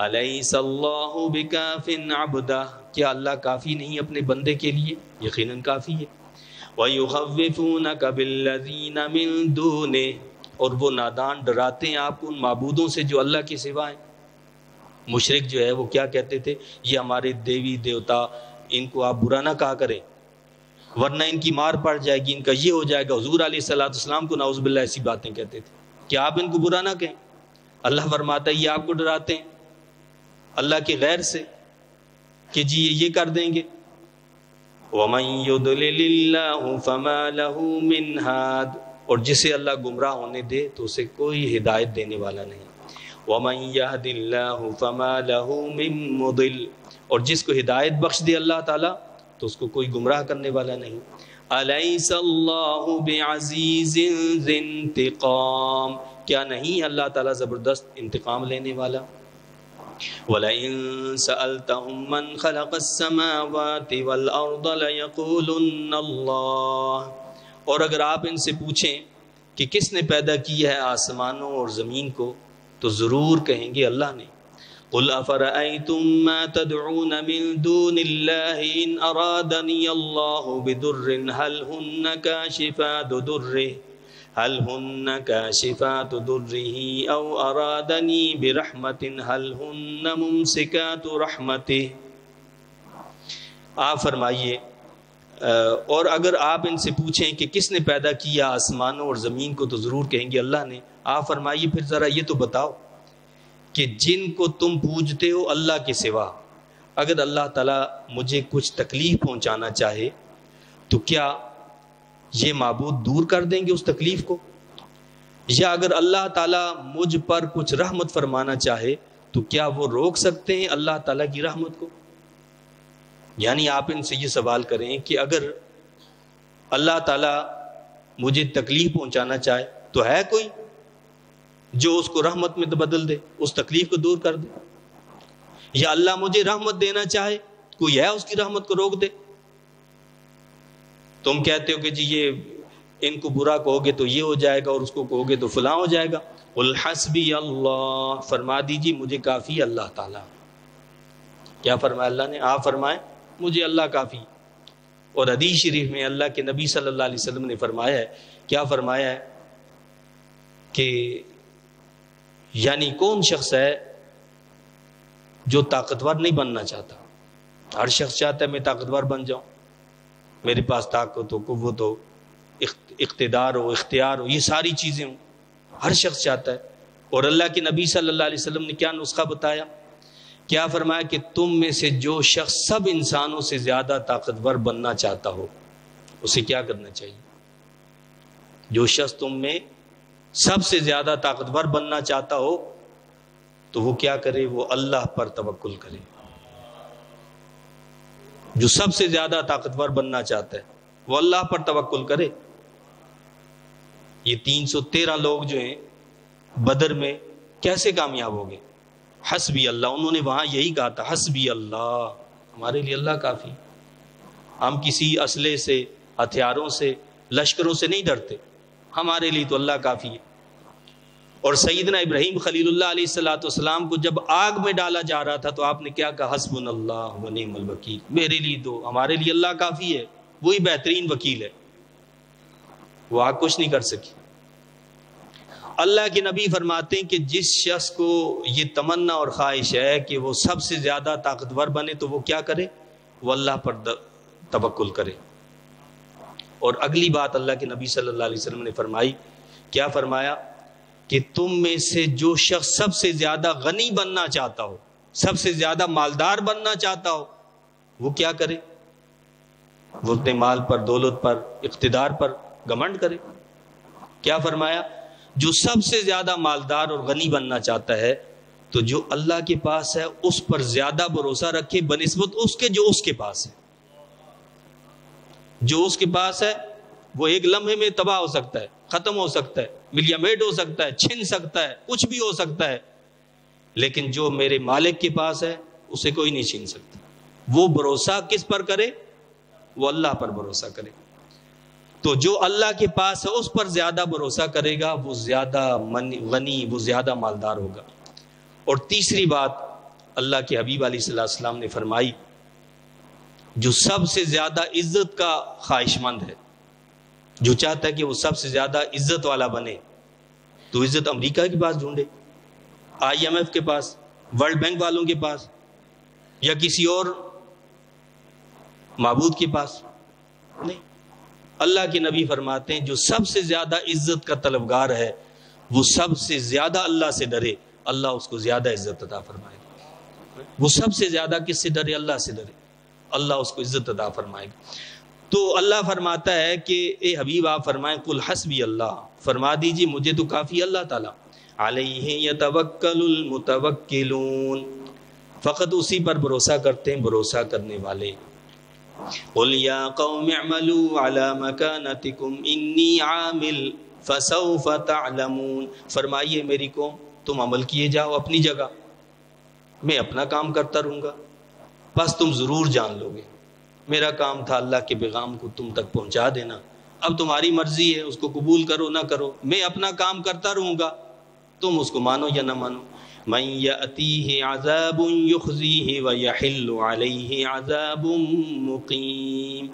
الیس اللہ بکاف عبدہ، کیا اللہ کافی نہیں اپنے بندے کے لیے؟ یقیناً کافی ہے۔ وَيُخَوِّفُونَكَ بِالَّذِينَ مِن دُونِهِ، اور وہ نادان ڈراتے ہیں آپ کو ان معبودوں سے جو اللہ کے سوا ہیں۔ مشرک جو ہے وہ کیا کہتے تھے؟ یہ ہمارے دیوی دیوتا، ان کو آپ برا نہ کہا کریں ورنہ ان کی مار پڑ جائے گی، ان کا یہ ہو جائے گا۔ حضور علیہ الصلوۃ والسلام کو نعوذ باللہ ایسی باتیں کہتے تھے کہ آپ ان کو برا نہ کہیں۔ اللہ فرماتا ہے یہ آپ کو ڈراتے ہیں اللہ کے غیر سے کہ جی یہ کر دیں گے۔ وَمَن يُضْلِلِ اللَّهُ فَمَا لَهُ مِنْ هَادٍ، اور جسے اللہ گمراہ ہونے دے تو اسے کوئی ہدایت دینے والا نہیں۔ وَمَن يَهْدِ اللَّهُ فَمَا لَهُ مِن مُضِلٍّ، اور جس کو ہدایت بخش دے اللہ تعالیٰ تو اس کو کوئی گمراہ کرنے والا نہیں۔ أَلَيْسَ اللَّهُ بِعَزِيزٍ ذِي انتقام، کیا نہیں اللہ تعالیٰ زبردست انتقام لینے والا؟ وَلَئِن سَأَلْتَهُم مَّنْ خَلَقَ السَّمَاوَاتِ وَالْأَرْضَ لَيَقُولُنَّ اللَّهُ، اور اگر آپ ان سے پوچھیں کہ کس نے پیدا کیا ہے آسمانوں اور زمین کو تو ضرور کہیں گے اللہ نے۔ قُلْ أَفَرَأَيْتُم مَّا تَدْعُونَ مِن دُونِ اللَّهِ إِنْ أَرَادَنِيَ اللَّهُ بِضُرٍّ هل هن كاشفات ضره أو أرادني برحمة هل هن ممسكات رحمته۔ آپ فرمائیے اور اگر آپ ان سے پوچھیں کہ کس نے پیدا کیا آسمانوں اور زمین کو تو ضرور کہیں گے اللہ نے۔ آپ فرمائیے پھر ذرا یہ تو بتاؤ کہ جن کو تم پوجتے ہو اللہ کے سوا، اگر اللہ تعالیٰ مجھے کچھ تکلیف پہنچانا چاہے تو کیا یہ معبود دور کر دیں گے اس تکلیف کو؟ یا اگر اللہ تعالیٰ مجھ پر کچھ رحمت فرمانا چاہے تو کیا وہ روک سکتے ہیں اللہ تعالیٰ کی رحمت کو؟ یعنی آپ ان سے یہ سوال کریں کہ اگر اللہ تعالیٰ مجھے تکلیف پہنچانا چاہے تو ہے کوئی جو اس کو رحمت میں بدل دے، اس تکلیف کو دور کر دے؟ یا اللہ مجھے رحمت دینا چاہے، کوئی ہے اس کی رحمت کو روک دے؟ تم کہتے ہو کہ جی یہ ان کو برا کہو گے تو یہ ہو جائے گا اور اس کو کہو گے تو فلاں ہو جائے گا۔ قل حسبی اللہ، فرما دیجیے مجھے کافی اللہ تعالیٰ۔ کیا فرمایا اللہ نے؟ آپ فرمائیں مجھے اللہ کافی۔ اور حدیث شریف میں اللہ کے نبی صلی اللہ علیہ وسلم نے فرمایا ہے، کیا فرمایا ہے کہ یعنی کون شخص ہے جو طاقتور نہیں بننا چاہتا؟ ہر شخص چاہتا ہے میں طاقتور بن جاؤں، میرے پاس طاقت ہو، قوت ہو، اقتدار ہو، اختیار ہو، یہ ساری چیزیں ہوں، ہر شخص چاہتا ہے۔ اور اللہ کے نبی صلی اللہ علیہ وسلم نے کیا نسخہ بتایا؟ کیا فرمایا کہ تم میں سے جو شخص سب انسانوں سے زیادہ طاقتور بننا چاہتا ہو اسے کیا کرنا چاہیے؟ جو شخص تم میں سب سے زیادہ طاقتور بننا چاہتا ہو تو وہ کیا کرے؟ وہ اللہ پر توکل کرے۔ جو سب سے زیادہ طاقتور بننا چاہتا ہے وہ اللہ پر توکل کرے۔ یہ 313 لوگ جو ہیں بدر میں کیسے کامیاب ہو گئے؟ حسبی اللہ، انہوں نے وہاں یہی کہا تھا، حسبی اللہ، ہمارے لیے اللہ کافی۔ ہم کسی اسلحے سے، ہتھیاروں سے، لشکروں سے نہیں ڈرتے، ہمارے لیے تو اللہ کافی ہے۔ اور سیدنا ابراہیم خلیل اللہ علیہ الصلوۃ والسلام کو جب آگ میں ڈالا جا رہا تھا تو آپ نے کیا کہا؟ حسبنا اللہ و نعم الوکیل، میرے لیے تو، ہمارے لیے اللہ کافی ہے، وہی بہترین وکیل ہے، وہ آگ کچھ نہیں کر سکی۔ اللہ کے نبی فرماتے ہیں کہ جس شخص کو یہ تمنا اور خواہش ہے کہ وہ سب سے زیادہ طاقتور بنے تو وہ کیا کرے؟ وہ اللہ پر توکل کرے۔ اور اگلی بات اللہ کے نبی صلی اللہ علیہ وسلم نے فرمائی، کیا فرمایا؟ کہ تم میں سے جو شخص سب سے زیادہ غنی بننا چاہتا ہو، سب سے زیادہ مالدار بننا چاہتا ہو، وہ کیا کرے؟ وہ اپنے مال پر، دولت پر، اقتدار پر گھمنڈ کرے۔ کیا فرمایا؟ جو سب سے زیادہ مالدار اور غنی بننا چاہتا ہے تو جو اللہ کے پاس ہے اس پر زیادہ بھروسہ رکھے بنسبت اس کے جو اس کے پاس ہے۔ جو اس کے پاس ہے وہ ایک لمحے میں تباہ ہو سکتا ہے، ختم ہو سکتا ہے، ملیا میٹ ہو سکتا ہے، چھن سکتا ہے، کچھ بھی ہو سکتا ہے، لیکن جو میرے مالک کے پاس ہے اسے کوئی نہیں چھین سکتا۔ وہ بھروسہ کس پر کرے؟ وہ اللہ پر بھروسہ کرے۔ تو جو اللہ کے پاس ہے اس پر زیادہ بھروسہ کرے گا وہ زیادہ غنی، وہ زیادہ مالدار ہوگا۔ اور تیسری بات اللہ کے حبیب علیہ الصلوۃ والسلام نے فرمائی، جو سب سے زیادہ عزت کا خواہش مند ہے، جو چاہتا ہے کہ وہ سب سے زیادہ عزت والا بنے، تو عزت امریکہ کے پاس ڈھونڈے، IMF کے پاس، ورلڈ بینک والوں کے پاس، یا کسی اور معبود کے پاس نہیں۔ اللہ کے نبی فرماتے ہیں جو سب سے زیادہ عزت کا طلبگار ہے وہ سب سے زیادہ اللہ سے ڈرے، اللہ اس کو زیادہ عزت عطا فرمائے گا۔ وہ سب سے زیادہ کس سے ڈرے؟ اللہ سے ڈرے، اللہ اس کو عزت عطا فرمائے گا۔ تو اللہ فرماتا ہے کہ اے حبیب آپ فرمائیں قل حسبی اللہ، فرما دیجیے مجھے تو کافی اللہ تعالیٰ، علیہ یتوکل المتوکلون، فقط اسی پر بھروسہ کرتے ہیں بھروسہ کرنے والے۔ قل یا قوم اعملوا علی مکانتکم انی عامل فسوف تعلمون، فرمائیے میری قوم تم عمل کیے جاؤ اپنی جگہ، میں اپنا کام کرتا رہوں گا، بس تم ضرور جان لو گے۔ میرا کام تھا اللہ کے پیغام کو تم تک پہنچا دینا، اب تمہاری مرضی ہے اس کو قبول کرو نہ کرو، میں اپنا کام کرتا رہوں گا، تم اس کو مانو یا نہ مانو۔ من یأتیہ عذاب یخزیہ ویحل علیہ عذاب مقیم،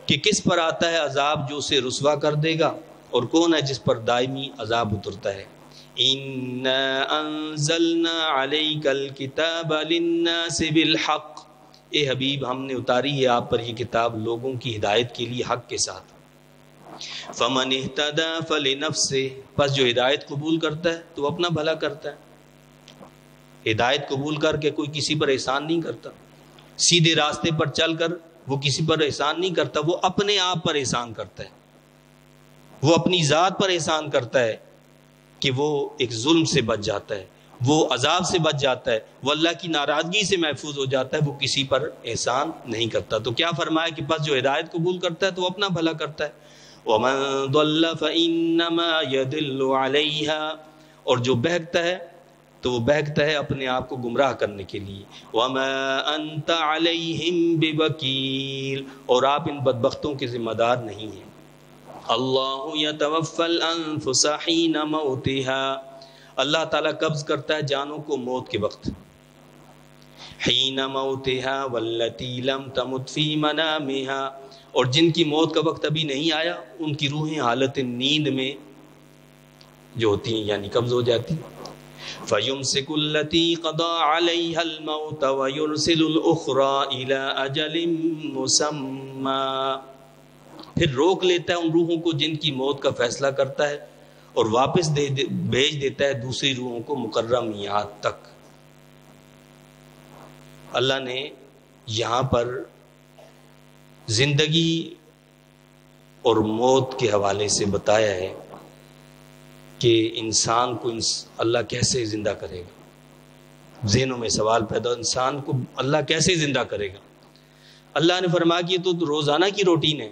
کہ کس پر آتا ہے عذاب جو اسے رسوا کر دے گا، اور کون ہے جس پر دائمی عذاب اترتا ہے۔ اِنَّا أَنزَلْنَا عَلَيْكَ الْكِتَابَ لِلنَّاسِ بِالْحَقِّ، اے حبیب ہم نے اتاری ہے آپ پر یہ کتاب لوگوں کی ہدایت کے لیے حق کے ساتھ۔ فَمَنِ اهْتَدَى فَلِنَفْسِهِ، پس جو ہدایت قبول کرتا ہے تو اپنا بھلا کرتا ہے۔ ہدایت قبول کر کے کوئی کسی پر احسان نہیں کرتا، سیدھے راستے پر چل کر وہ کسی پر احسان نہیں کرتا، وہ اپنے آپ پر احسان کرتا ہے، وہ اپنی ذات پر احسان کرتا ہے کہ وہ ایک ظلم سے بچ جاتا ہے، وہ عذاب سے بچ جاتا ہے، وہ اللہ کی ناراضگی سے محفوظ ہو جاتا ہے، وہ کسی پر احسان نہیں کرتا۔ تو کیا فرمایا کہ بس جو ہدایت قبول کرتا ہے تو وہ اپنا بھلا کرتا ہے۔ وَمَن ضَلَّ فَإِنَّمَا يَدِلُّ عَلَيْهَا، اور جو بہکتا ہے تو وہ بہکتا ہے اپنے آپ کو گمراہ کرنے کے لیے. وَمَا أَنْتَ عَلَيْهِمْ بِوَكِيلٍ، اور آپ ان بدبختوں کے ذمہ دار نہیں ہیں. اللہ يتوفى الانفس حين موتها، اللہ تعالیٰ قبض کرتا ہے جانوں کو موت کے وقت. حين موتها والتي لم تمت في منامها، اور جن کی موت کا وقت ابھی نہیں آیا ان کی روحیں حالت نیند میں جو ہوتی ہیں یعنی قبض ہو جاتی. فَيُمْسِكُ الَّتِي قَضَى عَلَيْهَا الْمَوْتَ وَيُرْسِلُ الْأُخْرَى إِلَىٰ أَجَلٍ مُّسَمًّى، پھر روک لیتا ہے ان روحوں کو جن کی موت کا فیصلہ کرتا ہے اور واپس بھیج دیتا ہے دوسری روحوں کو مقررہ میعاد تک. اللہ نے یہاں پر زندگی اور موت کے حوالے سے بتایا ہے کہ انسان کو اللہ کیسے زندہ کرے گا. ذہنوں میں سوال پیدا، انسان کو اللہ کیسے زندہ کرے گا؟ اللہ نے فرمایا کہ یہ تو روزانہ کی روٹین ہے،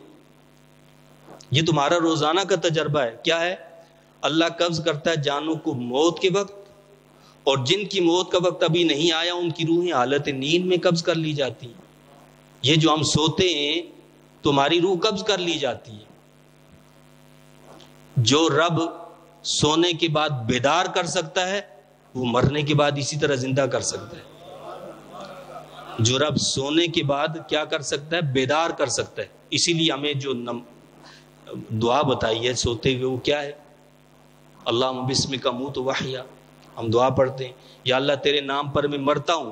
یہ تمہارا روزانہ کا تجربہ ہے. کیا ہے؟ اللہ قبض کرتا ہے جانوں کو موت کے وقت، اور جن کی موت کا وقت ابھی نہیں آیا ان کی روحیں حالت نیند میں قبض کر لی جاتی ہیں. یہ جو ہم سوتے ہیں تمہاری روح قبض کر لی جاتی ہے. جو رب سونے کے بعد بیدار کر سکتا ہے وہ مرنے کے بعد اسی طرح زندہ کر سکتا ہے. جو رب سونے کے بعد کیا کر سکتا ہے؟ بیدار کر سکتا ہے. اسی لیے ہمیں جو دعا بتائی ہے سوتے ہوئے وہ کیا ہے؟ اللہم بسمک اموت واحیا. ہم دعا پڑھتے ہیں یا اللہ تیرے نام پر میں مرتا ہوں،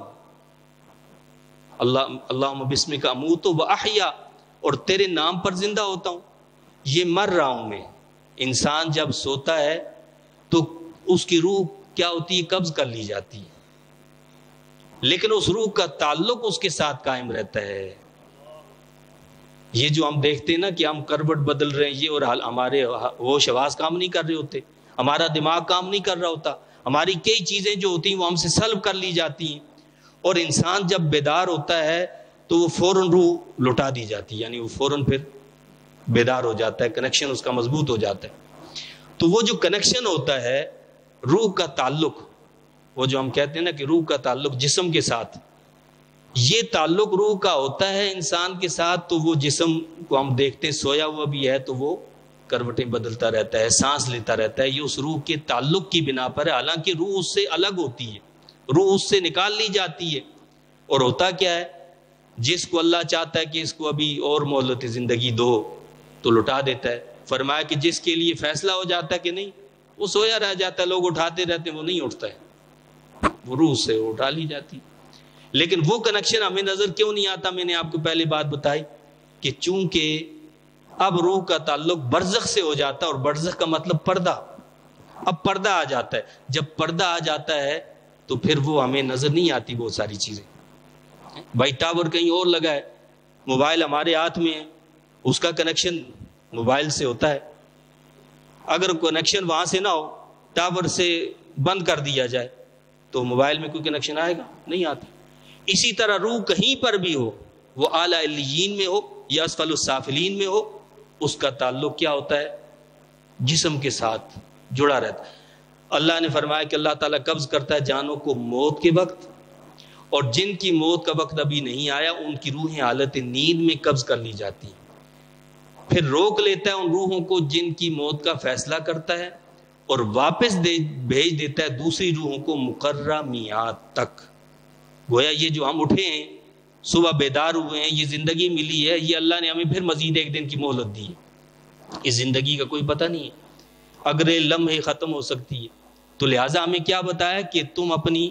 اللہم بسمک اموت واحیا، اور تیرے نام پر زندہ ہوتا ہوں. یہ مر رہا ہوں میں. انسان جب سوتا ہے تو اس کی روح کیا ہوتی ہے؟ قبض کر لی جاتی ہے، لیکن اس روح کا تعلق اس کے ساتھ قائم رہتا ہے. یہ جو ہم دیکھتے ہیں نا کہ ہم کروٹ بدل رہے ہیں، یہ اور ہمارے ہوش حواس کام نہیں کر رہے ہوتے، ہمارا دماغ کام نہیں کر رہا ہوتا، ہماری کئی چیزیں جو ہوتی ہیں وہ ہم سے سلب کر لی جاتی ہیں. اور انسان جب بیدار ہوتا ہے تو وہ فوراً روح لوٹا دی جاتی ہے، یعنی وہ فوراً پھر بیدار ہو جاتا ہے، کنیکشن اس کا مضبوط ہو جاتا ہے. تو وہ جو کنیکشن ہوتا ہے روح کا تعلق، وہ جو ہم کہتے ہیں نا کہ روح کا تعلق جسم کے ساتھ، یہ تعلق روح کا ہوتا ہے انسان کے ساتھ. تو وہ جسم کو ہم دیکھتے ہیں سویا ہوا بھی ہے تو وہ کروٹیں بدلتا رہتا ہے، سانس لیتا رہتا ہے. یہ اس روح کے تعلق کی بنا پر ہے، حالانکہ روح اس سے الگ ہوتی ہے، روح اس سے نکال لی جاتی ہے. اور ہوتا کیا ہے؟ جس کو اللہ چاہتا ہے کہ اس کو ابھی اور مہلت زندگی دو تو لٹا دیتا ہے. فرمایا کہ جس کے لیے فیصلہ ہو جاتا ہے کہ نہیں، وہ سویا رہ جاتا ہے، لوگ اٹھاتے رہتے ہیں، وہ نہیں اٹھتا ہے، وہ روح سے اٹھا لی جاتی. لیکن وہ کنیکشن ہمیں نظر کیوں نہیں آتا؟ میں نے آپ کو پہلے بات بتائی کہ چونکہ اب روح کا تعلق برزخ سے ہو جاتا ہے، اور برزخ کا مطلب پردہ. اب پردہ آ جاتا ہے. جب پردہ آ جاتا ہے تو پھر وہ ہمیں نظر نہیں آتی بہت ساری چیزیں. بھائی ٹاور کہیں اور لگا ہے، موبائل ہمارے ہاتھ میں ہے، اس کا کنیکشن موبائل سے ہوتا ہے. اگر کنیکشن وہاں سے نہ ہو، ٹاور سے بند کر دیا جائے تو موبائل میں کوئی کنیکشن آئے گا؟ نہیں آتا. اسی طرح روح کہیں پر بھی ہو، وہ اعلیٰ علیین میں ہو یا اسفل السافلین میں ہو، اس کا تعلق کیا ہوتا ہے؟ جسم کے ساتھ جڑا رہتا ہے. اللہ نے فرمایا کہ اللہ تعالیٰ قبض کرتا ہے جانوں کو موت کے وقت، اور جن کی موت کا وقت ابھی نہیں آیا ان کی روحیں حالت نیند میں قبض کر لی جاتی ہیں. پھر روک لیتا ہے ان روحوں کو جن کی موت کا فیصلہ کرتا ہے، اور واپس بھیج دیتا ہے دوسری روحوں کو مقررہ میعاد تک. گویا یہ جو ہم اٹھے ہیں، صبح بیدار ہوئے ہیں، یہ زندگی ملی ہے، یہ اللہ نے ہمیں پھر مزید ایک دن کی مہلت دی ہے. اس زندگی کا کوئی پتہ نہیں ہے، اگلے لمحے ختم ہو سکتی ہے. تو لہٰذا ہمیں کیا بتایا کہ تم اپنی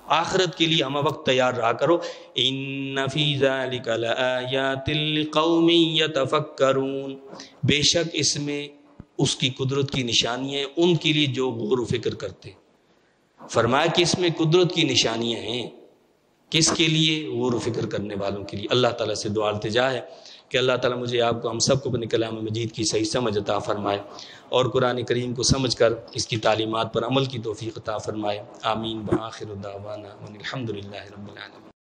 آخرت کے لیے ہمہ وقت تیار رہا کرو. ان فی ذلک لآیات لقوم یتفکرون، بے شک اس میں اس کی قدرت کی نشانیاں ہیں ان کے لیے جو غور و فکر کرتے. فرمایا کہ اس میں قدرت کی نشانیاں ہیں، کس کے لیے؟ غور و فکر کرنے والوں کے لیے. اللہ تعالیٰ سے دعا التجا ہے کہ اللہ تعالیٰ مجھے آپ کو ہم سب کو اپنے کلام مجید کی صحیح سمجھ عطا فرمائے، اور قرآن کریم کو سمجھ کر اس کی تعلیمات پر عمل کی توفیق عطا فرمائے. آمین. بآخر دعوانا الحمد للہ رب العالمین.